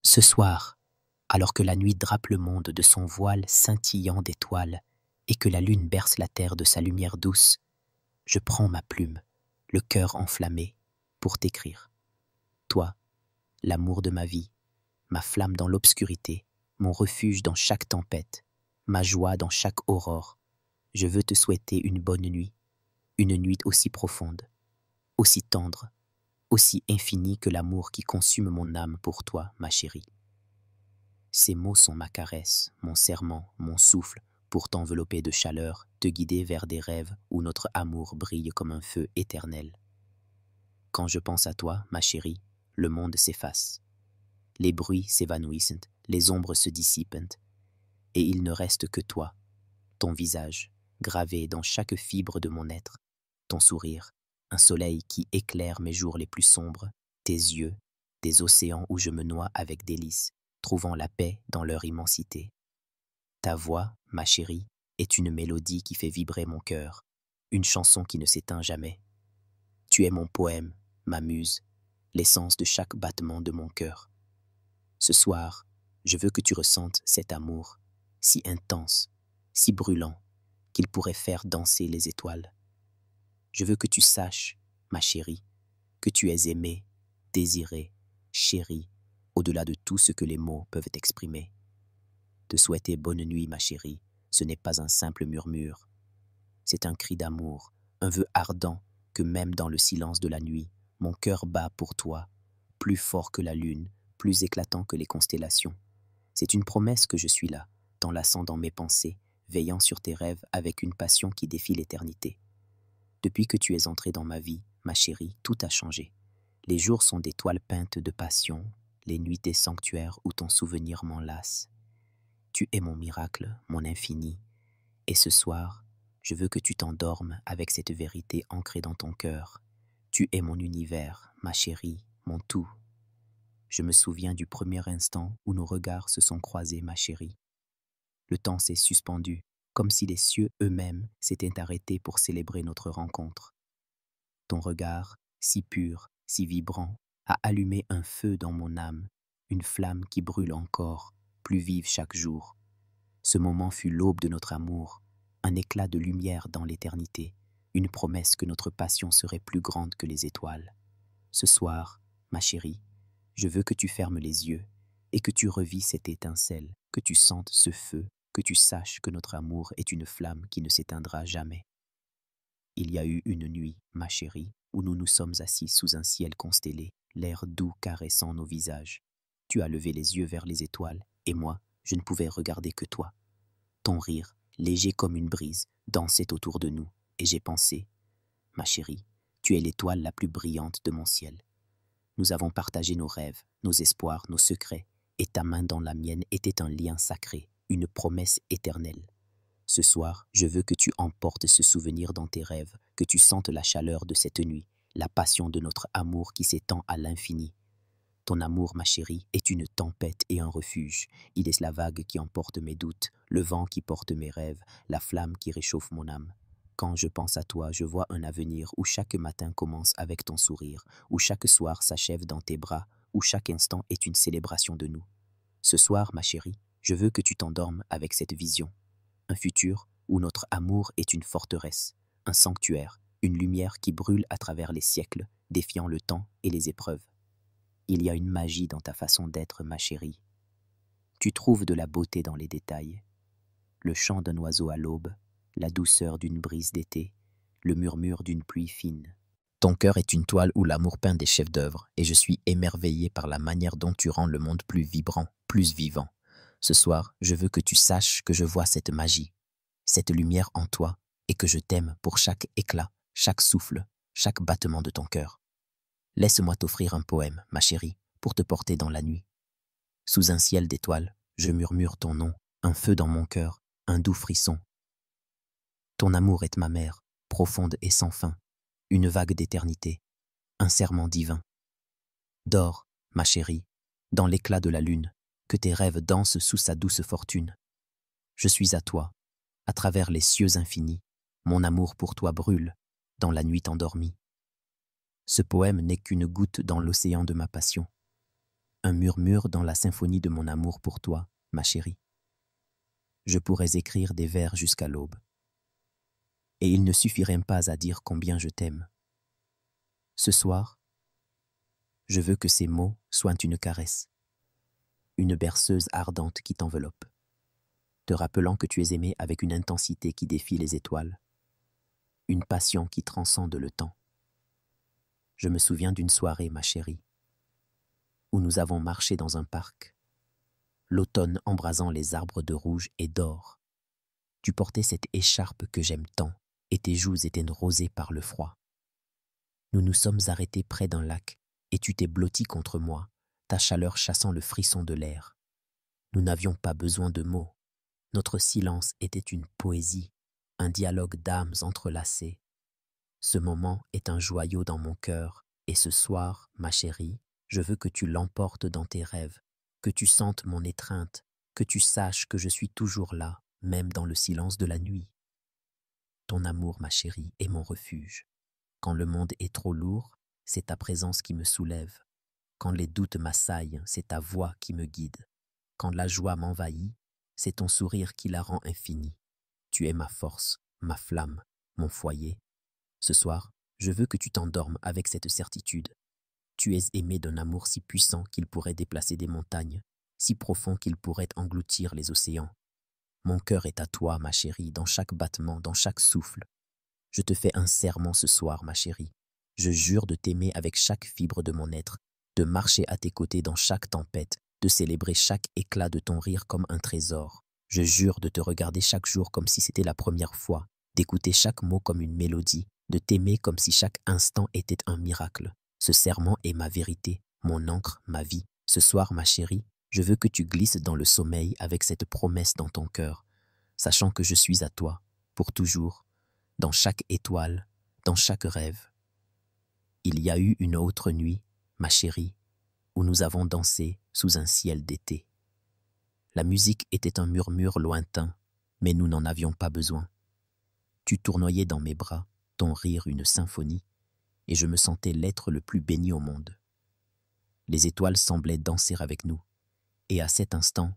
Ce soir, alors que la nuit drape le monde de son voile scintillant d'étoiles et que la lune berce la terre de sa lumière douce, je prends ma plume, le cœur enflammé, pour t'écrire. Toi, l'amour de ma vie, ma flamme dans l'obscurité, mon refuge dans chaque tempête, ma joie dans chaque aurore, je veux te souhaiter une nuit aussi profonde, aussi tendre, aussi infinie que l'amour qui consume mon âme pour toi, ma chérie. Ces mots sont ma caresse, mon serment, mon souffle, pour t'envelopper de chaleur, te guider vers des rêves où notre amour brille comme un feu éternel. Quand je pense à toi, ma chérie, le monde s'efface. Les bruits s'évanouissent, les ombres se dissipent, et il ne reste que toi, ton visage, gravé dans chaque fibre de mon être, ton sourire, un soleil qui éclaire mes jours les plus sombres, tes yeux, des océans où je me noie avec délice, trouvant la paix dans leur immensité. Ta voix, ma chérie, est une mélodie qui fait vibrer mon cœur, une chanson qui ne s'éteint jamais. Tu es mon poème, ma muse, l'essence de chaque battement de mon cœur. Ce soir, je veux que tu ressentes cet amour, si intense, si brûlant, qu'il pourrait faire danser les étoiles. Je veux que tu saches, ma chérie, que tu es aimée, désirée, chérie, au-delà de tout ce que les mots peuvent exprimer. Te souhaiter bonne nuit, ma chérie, ce n'est pas un simple murmure. C'est un cri d'amour, un vœu ardent que même dans le silence de la nuit, mon cœur bat pour toi, plus fort que la lune, plus éclatant que les constellations. C'est une promesse que je suis là, t'enlaçant dans mes pensées, veillant sur tes rêves avec une passion qui défie l'éternité. Depuis que tu es entrée dans ma vie, ma chérie, tout a changé. Les jours sont des toiles peintes de passion, les nuits des sanctuaires où ton souvenir m'enlace. Tu es mon miracle, mon infini, et ce soir, je veux que tu t'endormes avec cette vérité ancrée dans ton cœur. Tu es mon univers, ma chérie, mon tout. Je me souviens du premier instant où nos regards se sont croisés, ma chérie. Le temps s'est suspendu, comme si les cieux eux-mêmes s'étaient arrêtés pour célébrer notre rencontre. Ton regard, si pur, si vibrant, a allumé un feu dans mon âme, une flamme qui brûle encore, plus vive chaque jour. Ce moment fut l'aube de notre amour, un éclat de lumière dans l'éternité, une promesse que notre passion serait plus grande que les étoiles. Ce soir, ma chérie, je veux que tu fermes les yeux et que tu revis cette étincelle, que tu sentes ce feu, que tu saches que notre amour est une flamme qui ne s'éteindra jamais. Il y a eu une nuit, ma chérie, où nous nous sommes assis sous un ciel constellé, l'air doux caressant nos visages. Tu as levé les yeux vers les étoiles, et moi, je ne pouvais regarder que toi. Ton rire, léger comme une brise, dansait autour de nous, et j'ai pensé, ma chérie, tu es l'étoile la plus brillante de mon ciel. Nous avons partagé nos rêves, nos espoirs, nos secrets, et ta main dans la mienne était un lien sacré, une promesse éternelle. Ce soir, je veux que tu emportes ce souvenir dans tes rêves, que tu sentes la chaleur de cette nuit, la passion de notre amour qui s'étend à l'infini. Ton amour, ma chérie, est une tempête et un refuge. Il est la vague qui emporte mes doutes, le vent qui porte mes rêves, la flamme qui réchauffe mon âme. Quand je pense à toi, je vois un avenir où chaque matin commence avec ton sourire, où chaque soir s'achève dans tes bras, où chaque instant est une célébration de nous. Ce soir, ma chérie, je veux que tu t'endormes avec cette vision. Un futur où notre amour est une forteresse, un sanctuaire, une lumière qui brûle à travers les siècles, défiant le temps et les épreuves. Il y a une magie dans ta façon d'être, ma chérie. Tu trouves de la beauté dans les détails. Le chant d'un oiseau à l'aube, la douceur d'une brise d'été, le murmure d'une pluie fine. Ton cœur est une toile où l'amour peint des chefs-d'œuvre, et je suis émerveillé par la manière dont tu rends le monde plus vibrant, plus vivant. Ce soir, je veux que tu saches que je vois cette magie, cette lumière en toi, et que je t'aime pour chaque éclat, chaque souffle, chaque battement de ton cœur. Laisse-moi t'offrir un poème, ma chérie, pour te porter dans la nuit. Sous un ciel d'étoiles, je murmure ton nom, un feu dans mon cœur, un doux frisson. Ton amour est ma mère, profonde et sans fin, une vague d'éternité, un serment divin. Dors, ma chérie, dans l'éclat de la lune, que tes rêves dansent sous sa douce fortune. Je suis à toi, à travers les cieux infinis, mon amour pour toi brûle, dans la nuit endormie. Ce poème n'est qu'une goutte dans l'océan de ma passion. un murmure dans la symphonie de mon amour pour toi, ma chérie. Je pourrais écrire des vers jusqu'à l'aube, et il ne suffirait pas à dire combien je t'aime. Ce soir, je veux que ces mots soient une caresse, une berceuse ardente qui t'enveloppe, te rappelant que tu es aimé avec une intensité qui défie les étoiles, une passion qui transcende le temps. Je me souviens d'une soirée, ma chérie, où nous avons marché dans un parc, l'automne embrasant les arbres de rouge et d'or. Tu portais cette écharpe que j'aime tant, et tes joues étaient rosées par le froid. Nous nous sommes arrêtés près d'un lac, et tu t'es blotti contre moi, ta chaleur chassant le frisson de l'air. Nous n'avions pas besoin de mots. Notre silence était une poésie, un dialogue d'âmes entrelacées. Ce moment est un joyau dans mon cœur, et ce soir, ma chérie, je veux que tu l'emportes dans tes rêves, que tu sentes mon étreinte, que tu saches que je suis toujours là, même dans le silence de la nuit. Ton amour, ma chérie, est mon refuge. Quand le monde est trop lourd, c'est ta présence qui me soulève. Quand les doutes m'assaillent, c'est ta voix qui me guide. Quand la joie m'envahit, c'est ton sourire qui la rend infinie. Tu es ma force, ma flamme, mon foyer. Ce soir, je veux que tu t'endormes avec cette certitude. Tu es aimé d'un amour si puissant qu'il pourrait déplacer des montagnes, si profond qu'il pourrait engloutir les océans. Mon cœur est à toi, ma chérie, dans chaque battement, dans chaque souffle. Je te fais un serment ce soir, ma chérie. Je jure de t'aimer avec chaque fibre de mon être, de marcher à tes côtés dans chaque tempête, de célébrer chaque éclat de ton rire comme un trésor. Je jure de te regarder chaque jour comme si c'était la première fois, d'écouter chaque mot comme une mélodie, de t'aimer comme si chaque instant était un miracle. Ce serment est ma vérité, mon encre, ma vie. Ce soir, ma chérie, je veux que tu glisses dans le sommeil avec cette promesse dans ton cœur, sachant que je suis à toi, pour toujours, dans chaque étoile, dans chaque rêve. Il y a eu une autre nuit, ma chérie, où nous avons dansé sous un ciel d'été. La musique était un murmure lointain, mais nous n'en avions pas besoin. Tu tournoyais dans mes bras, ton rire une symphonie, et je me sentais l'être le plus béni au monde. Les étoiles semblaient danser avec nous, et à cet instant,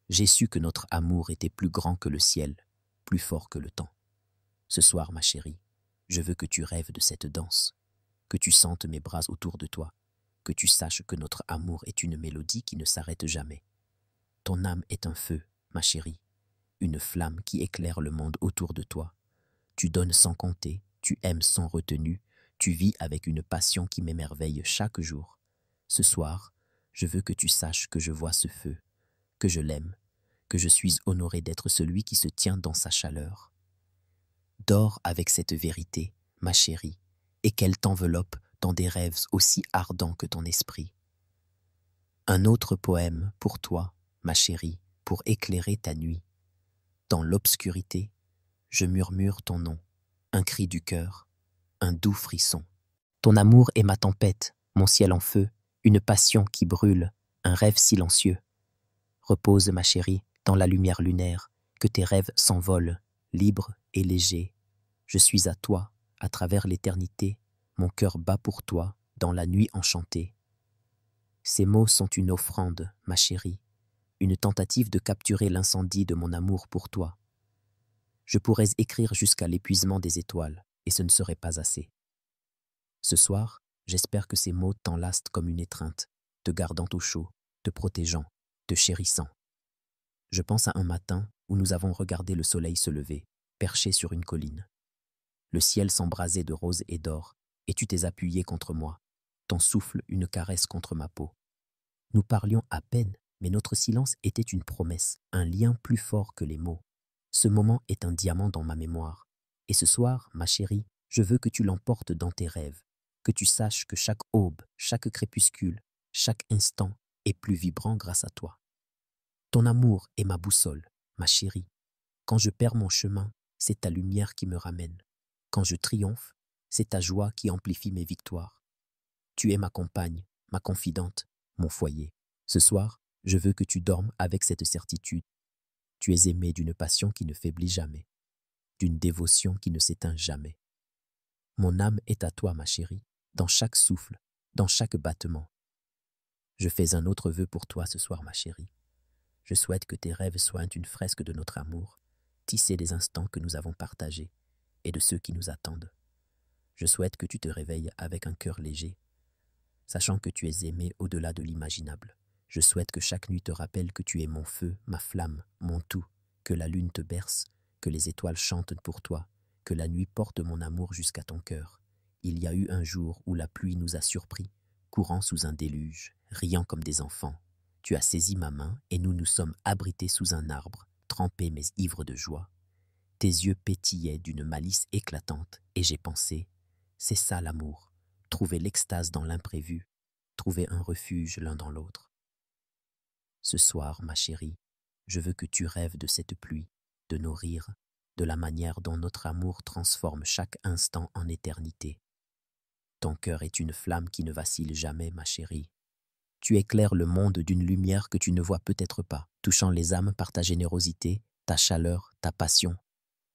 j'ai su que notre amour était plus grand que le ciel, plus fort que le temps. Ce soir, ma chérie, je veux que tu rêves de cette danse, que tu sentes mes bras autour de toi, que tu saches que notre amour est une mélodie qui ne s'arrête jamais. Ton âme est un feu, ma chérie, une flamme qui éclaire le monde autour de toi. Tu donnes sans compter, tu aimes sans retenue, tu vis avec une passion qui m'émerveille chaque jour. Ce soir, je veux que tu saches que je vois ce feu, que je l'aime, que je suis honoré d'être celui qui se tient dans sa chaleur. Dors avec cette vérité, ma chérie, et qu'elle t'enveloppe dans des rêves aussi ardents que ton esprit. Un autre poème pour toi, ma chérie, pour éclairer ta nuit. Dans l'obscurité, je murmure ton nom, un cri du cœur, un doux frisson. Ton amour est ma tempête, mon ciel en feu, une passion qui brûle, un rêve silencieux. Repose, ma chérie, dans la lumière lunaire, que tes rêves s'envolent, libres et légers. Je suis à toi, à travers l'éternité, mon cœur bat pour toi, dans la nuit enchantée. Ces mots sont une offrande, ma chérie, une tentative de capturer l'incendie de mon amour pour toi. Je pourrais écrire jusqu'à l'épuisement des étoiles, et ce ne serait pas assez. Ce soir, j'espère que ces mots t'enlastent comme une étreinte, te gardant au chaud, te protégeant, te chérissant. Je pense à un matin où nous avons regardé le soleil se lever, perché sur une colline. Le ciel s'embrasait de rose et d'or, et tu t'es appuyé contre moi, ton souffle une caresse contre ma peau. Nous parlions à peine, mais notre silence était une promesse, un lien plus fort que les mots. Ce moment est un diamant dans ma mémoire. Et ce soir, ma chérie, je veux que tu l'emportes dans tes rêves, que tu saches que chaque aube, chaque crépuscule, chaque instant est plus vibrant grâce à toi. Ton amour est ma boussole, ma chérie. Quand je perds mon chemin, c'est ta lumière qui me ramène. Quand je triomphe, c'est ta joie qui amplifie mes victoires. Tu es ma compagne, ma confidente, mon foyer. Ce soir, je veux que tu dormes avec cette certitude. Tu es aimé d'une passion qui ne faiblit jamais, d'une dévotion qui ne s'éteint jamais. Mon âme est à toi, ma chérie, dans chaque souffle, dans chaque battement. Je fais un autre vœu pour toi ce soir, ma chérie. Je souhaite que tes rêves soient une fresque de notre amour, tissée des instants que nous avons partagés et de ceux qui nous attendent. Je souhaite que tu te réveilles avec un cœur léger, sachant que tu es aimé au-delà de l'imaginable. Je souhaite que chaque nuit te rappelle que tu es mon feu, ma flamme, mon tout, que la lune te berce, que les étoiles chantent pour toi, que la nuit porte mon amour jusqu'à ton cœur. Il y a eu un jour où la pluie nous a surpris, courant sous un déluge, riant comme des enfants. Tu as saisi ma main et nous nous sommes abrités sous un arbre, trempés mais ivres de joie. Tes yeux pétillaient d'une malice éclatante et j'ai pensé, c'est ça l'amour, trouver l'extase dans l'imprévu, trouver un refuge l'un dans l'autre. Ce soir, ma chérie, je veux que tu rêves de cette pluie, de nos rires, de la manière dont notre amour transforme chaque instant en éternité. Ton cœur est une flamme qui ne vacille jamais, ma chérie. Tu éclaires le monde d'une lumière que tu ne vois peut-être pas, touchant les âmes par ta générosité, ta chaleur, ta passion.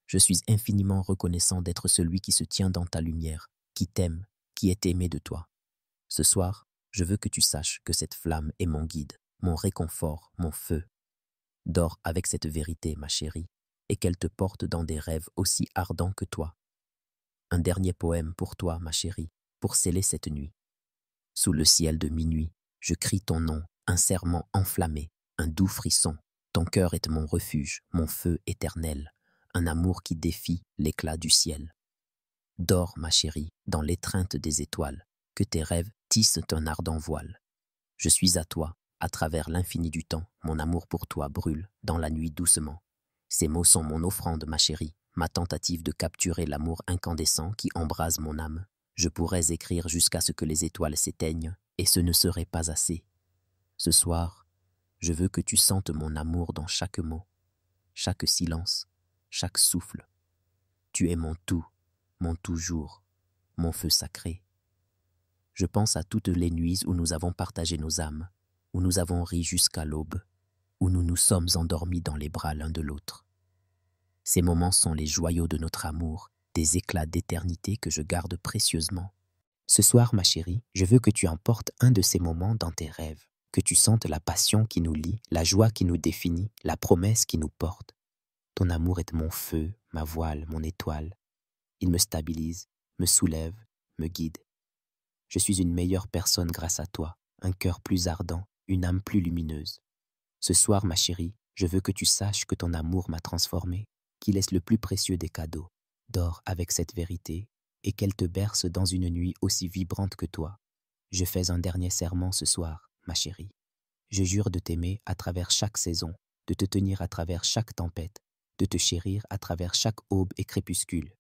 Je suis infiniment reconnaissant d'être celui qui se tient dans ta lumière, qui t'aime, qui est aimé de toi. Ce soir, je veux que tu saches que cette flamme est mon guide, mon réconfort, mon feu. Dors avec cette vérité, ma chérie, et qu'elle te porte dans des rêves aussi ardents que toi. Un dernier poème pour toi, ma chérie, pour sceller cette nuit. Sous le ciel de minuit, je crie ton nom, un serment enflammé, un doux frisson. Ton cœur est mon refuge, mon feu éternel, un amour qui défie l'éclat du ciel. Dors, ma chérie, dans l'étreinte des étoiles, que tes rêves tissent un ardent voile. Je suis à toi, à travers l'infini du temps, mon amour pour toi brûle dans la nuit doucement. Ces mots sont mon offrande, ma chérie, ma tentative de capturer l'amour incandescent qui embrase mon âme. Je pourrais écrire jusqu'à ce que les étoiles s'éteignent, et ce ne serait pas assez. Ce soir, je veux que tu sentes mon amour dans chaque mot, chaque silence, chaque souffle. Tu es mon tout, mon toujours, mon feu sacré. Je pense à toutes les nuits où nous avons partagé nos âmes, où nous avons ri jusqu'à l'aube, où nous nous sommes endormis dans les bras l'un de l'autre. Ces moments sont les joyaux de notre amour, des éclats d'éternité que je garde précieusement. Ce soir, ma chérie, je veux que tu emportes un de ces moments dans tes rêves, que tu sentes la passion qui nous lie, la joie qui nous définit, la promesse qui nous porte. Ton amour est mon feu, ma voile, mon étoile. Il me stabilise, me soulève, me guide. Je suis une meilleure personne grâce à toi, un cœur plus ardent, une âme plus lumineuse. Ce soir, ma chérie, je veux que tu saches que ton amour m'a transformé, qu'il est le plus précieux des cadeaux. Dors avec cette vérité et qu'elle te berce dans une nuit aussi vibrante que toi. Je fais un dernier serment ce soir, ma chérie. Je jure de t'aimer à travers chaque saison, de te tenir à travers chaque tempête, de te chérir à travers chaque aube et crépuscule.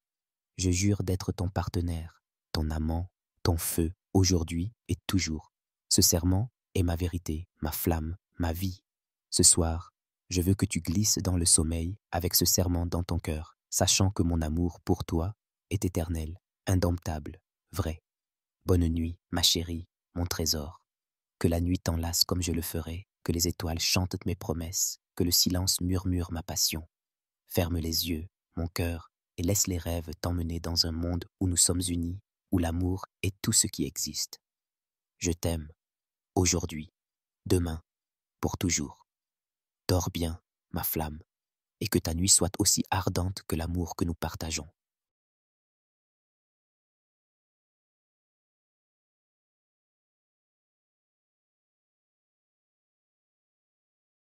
Je jure d'être ton partenaire, ton amant, ton feu, aujourd'hui et toujours. Ce serment est ma vérité, ma flamme, ma vie. Ce soir, je veux que tu glisses dans le sommeil avec ce serment dans ton cœur, sachant que mon amour pour toi est éternel, indomptable, vrai. Bonne nuit, ma chérie, mon trésor. Que la nuit t'enlace comme je le ferai, que les étoiles chantent mes promesses, que le silence murmure ma passion. Ferme les yeux, mon cœur, et laisse les rêves t'emmener dans un monde où nous sommes unis, où l'amour est tout ce qui existe. Je t'aime, aujourd'hui, demain, pour toujours. Dors bien, ma flamme, et que ta nuit soit aussi ardente que l'amour que nous partageons.